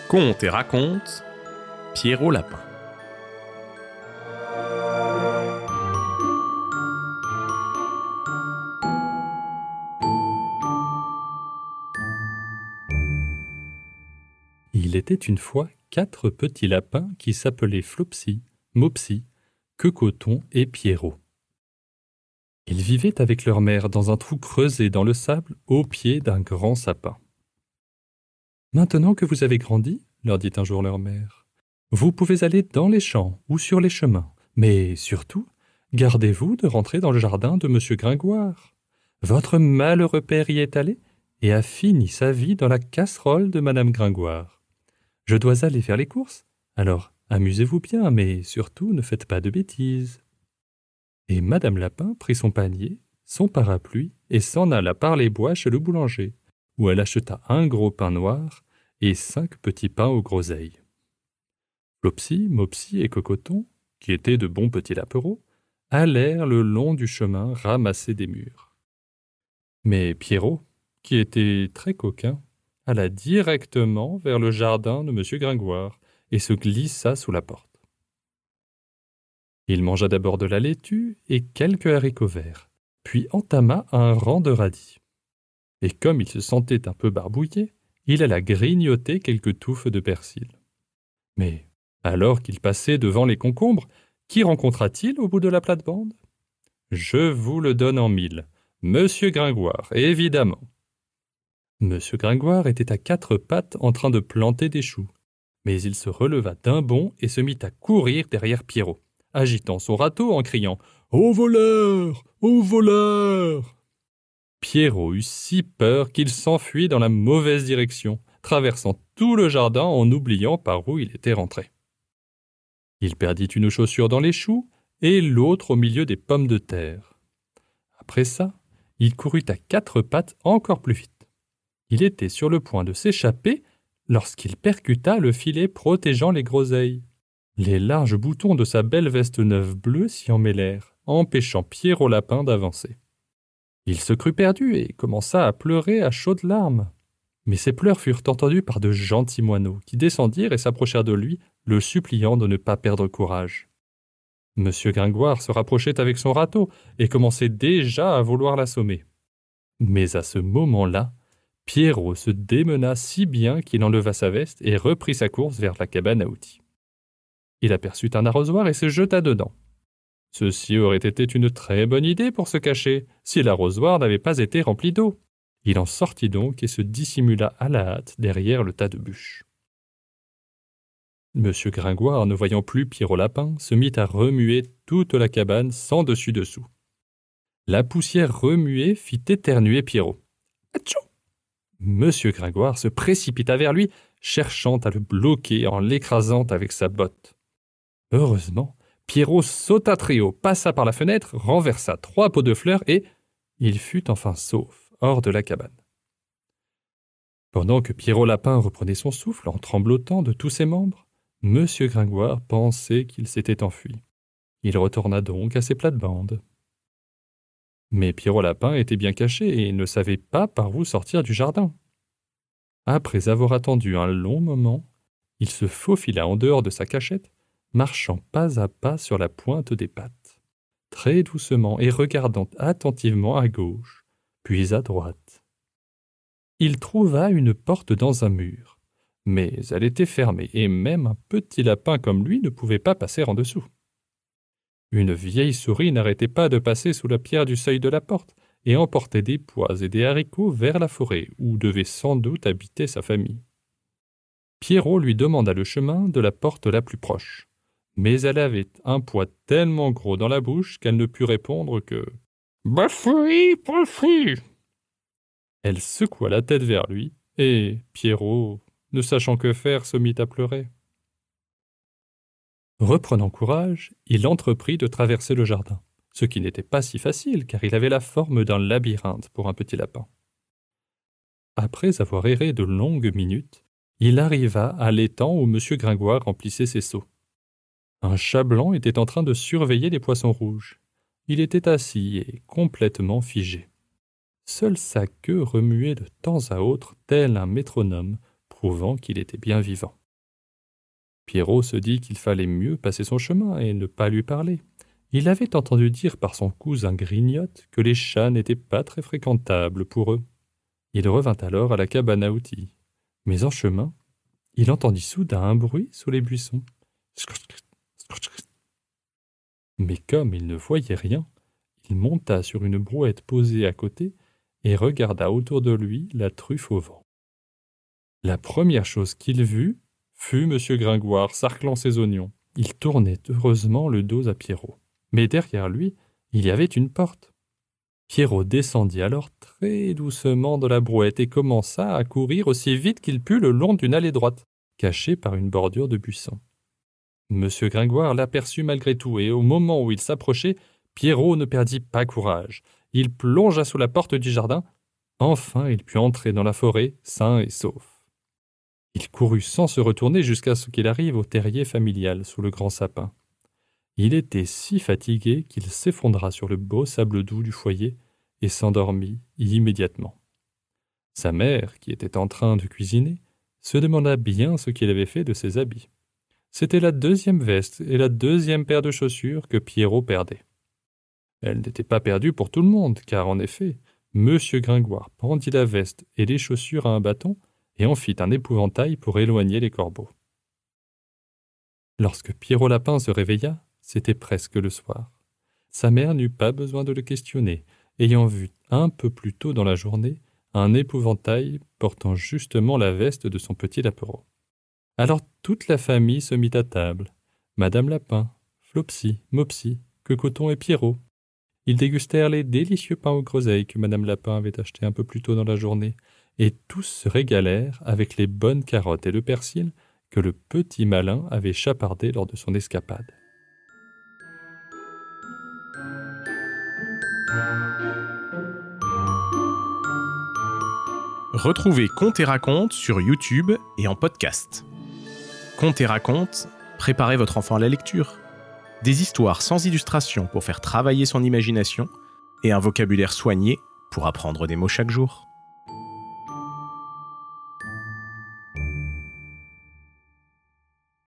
Conte et raconte, Pierrot Lapin. Il était une fois 4 petits lapins qui s'appelaient Flopsy, Mopsy, Quecoton et Pierrot. Ils vivaient avec leur mère dans un trou creusé dans le sable au pied d'un grand sapin. « Maintenant que vous avez grandi, leur dit un jour leur mère, vous pouvez aller dans les champs ou sur les chemins, mais surtout, gardez-vous de rentrer dans le jardin de Monsieur Gringoire. Votre malheureux père y est allé et a fini sa vie dans la casserole de Madame Gringoire. Je dois aller faire les courses, alors amusez-vous bien, mais surtout ne faites pas de bêtises. » Et Madame Lapin prit son panier, son parapluie, et s'en alla par les bois chez le boulanger, où elle acheta un gros pain noir et 5 petits pains aux groseilles. Flopsy, Mopsy et Quecoton, qui étaient de bons petits lapereaux, allèrent le long du chemin ramasser des mûres. Mais Pierrot, qui était très coquin, alla directement vers le jardin de Monsieur Gringoire et se glissa sous la porte. Il mangea d'abord de la laitue et quelques haricots verts, puis entama un rang de radis. Et comme il se sentait un peu barbouillé, il alla grignoter quelques touffes de persil. Mais alors qu'il passait devant les concombres, qui rencontra-t-il au bout de la plate-bande ? Je vous le donne en 1000, Monsieur Gringoire, évidemment. Monsieur Gringoire était à 4 pattes en train de planter des choux, mais il se releva d'un bond et se mit à courir derrière Pierrot, agitant son râteau en criant « Au voleur ! Au voleur !» Pierrot eut si peur qu'il s'enfuit dans la mauvaise direction, traversant tout le jardin en oubliant par où il était rentré. Il perdit une chaussure dans les choux et l'autre au milieu des pommes de terre. Après ça, il courut à 4 pattes encore plus vite. Il était sur le point de s'échapper lorsqu'il percuta le filet protégeant les groseilles. Les larges boutons de sa belle veste neuve bleue s'y emmêlèrent, empêchant Pierrot Lapin d'avancer. Il se crut perdu et commença à pleurer à chaudes larmes. Mais ses pleurs furent entendus par de gentils moineaux qui descendirent et s'approchèrent de lui, le suppliant de ne pas perdre courage. Monsieur Gringoire se rapprochait avec son râteau et commençait déjà à vouloir l'assommer. Mais à ce moment-là, Pierrot se démena si bien qu'il enleva sa veste et reprit sa course vers la cabane à outils. Il aperçut un arrosoir et se jeta dedans. Ceci aurait été une très bonne idée pour se cacher, si l'arrosoir n'avait pas été rempli d'eau. Il en sortit donc et se dissimula à la hâte derrière le tas de bûches. Monsieur Gringoire, ne voyant plus Pierrot Lapin, se mit à remuer toute la cabane sans dessus-dessous. La poussière remuée fit éternuer Pierrot. Atchou ! Monsieur Gringoire se précipita vers lui, cherchant à le bloquer en l'écrasant avec sa botte. Heureusement, Pierrot sauta très haut, passa par la fenêtre, renversa 3 pots de fleurs et il fut enfin sauf, hors de la cabane. Pendant que Pierrot Lapin reprenait son souffle en tremblotant de tous ses membres, Monsieur Gringoire pensait qu'il s'était enfui. Il retourna donc à ses plates-bandes. Mais Pierrot Lapin était bien caché et ne savait pas par où sortir du jardin. Après avoir attendu un long moment, il se faufila en dehors de sa cachette, marchant pas à pas sur la pointe des pattes, très doucement et regardant attentivement à gauche, puis à droite. Il trouva une porte dans un mur, mais elle était fermée et même un petit lapin comme lui ne pouvait pas passer en dessous. Une vieille souris n'arrêtait pas de passer sous la pierre du seuil de la porte et emportait des pois et des haricots vers la forêt où devait sans doute habiter sa famille. Pierrot lui demanda le chemin de la porte la plus proche, mais elle avait un pois tellement gros dans la bouche qu'elle ne put répondre que « Bafoui, bafoui !» Elle secoua la tête vers lui et Pierrot, ne sachant que faire, se mit à pleurer. Reprenant courage, il entreprit de traverser le jardin, ce qui n'était pas si facile car il avait la forme d'un labyrinthe pour un petit lapin. Après avoir erré de longues minutes, il arriva à l'étang où Monsieur Gringoire remplissait ses seaux. Un chat blanc était en train de surveiller les poissons rouges. Il était assis et complètement figé. Seule sa queue remuait de temps à autre tel un métronome prouvant qu'il était bien vivant. Pierrot se dit qu'il fallait mieux passer son chemin et ne pas lui parler. Il avait entendu dire par son cousin Grignotte que les chats n'étaient pas très fréquentables pour eux. Il revint alors à la cabane à outils. Mais en chemin, il entendit soudain un bruit sous les buissons. Mais comme il ne voyait rien, il monta sur une brouette posée à côté et regarda autour de lui la truffe au vent. La première chose qu'il vit fut M. Gringoire sarclant ses oignons. Il tournait heureusement le dos à Pierrot. Mais derrière lui, il y avait une porte. Pierrot descendit alors très doucement de la brouette et commença à courir aussi vite qu'il put le long d'une allée droite, cachée par une bordure de buissons. M. Gringoire l'aperçut malgré tout, et au moment où il s'approchait, Pierrot ne perdit pas courage. Il plongea sous la porte du jardin. Enfin, il put entrer dans la forêt, sain et sauf. Il courut sans se retourner jusqu'à ce qu'il arrive au terrier familial sous le grand sapin. Il était si fatigué qu'il s'effondra sur le beau sable doux du foyer et s'endormit immédiatement. Sa mère, qui était en train de cuisiner, se demanda bien ce qu'il avait fait de ses habits. C'était la deuxième veste et la deuxième paire de chaussures que Pierrot perdait. Elle n'était pas perdue pour tout le monde, car en effet, M. Gringoire pendit la veste et les chaussures à un bâton et en fit un épouvantail pour éloigner les corbeaux. Lorsque Pierrot Lapin se réveilla, c'était presque le soir. Sa mère n'eut pas besoin de le questionner, ayant vu un peu plus tôt dans la journée un épouvantail portant justement la veste de son petit Lapereau. Alors toute la famille se mit à table. Madame Lapin, Flopsy, Mopsy, Cocoton et Pierrot. Ils dégustèrent les délicieux pains aux groseilles que Madame Lapin avait achetés un peu plus tôt dans la journée, et tous se régalèrent avec les bonnes carottes et le persil que le petit malin avait chapardé lors de son escapade. Retrouvez Contes et Racontes sur YouTube et en podcast. Contes et Racontes, préparez votre enfant à la lecture. Des histoires sans illustration pour faire travailler son imagination et un vocabulaire soigné pour apprendre des mots chaque jour.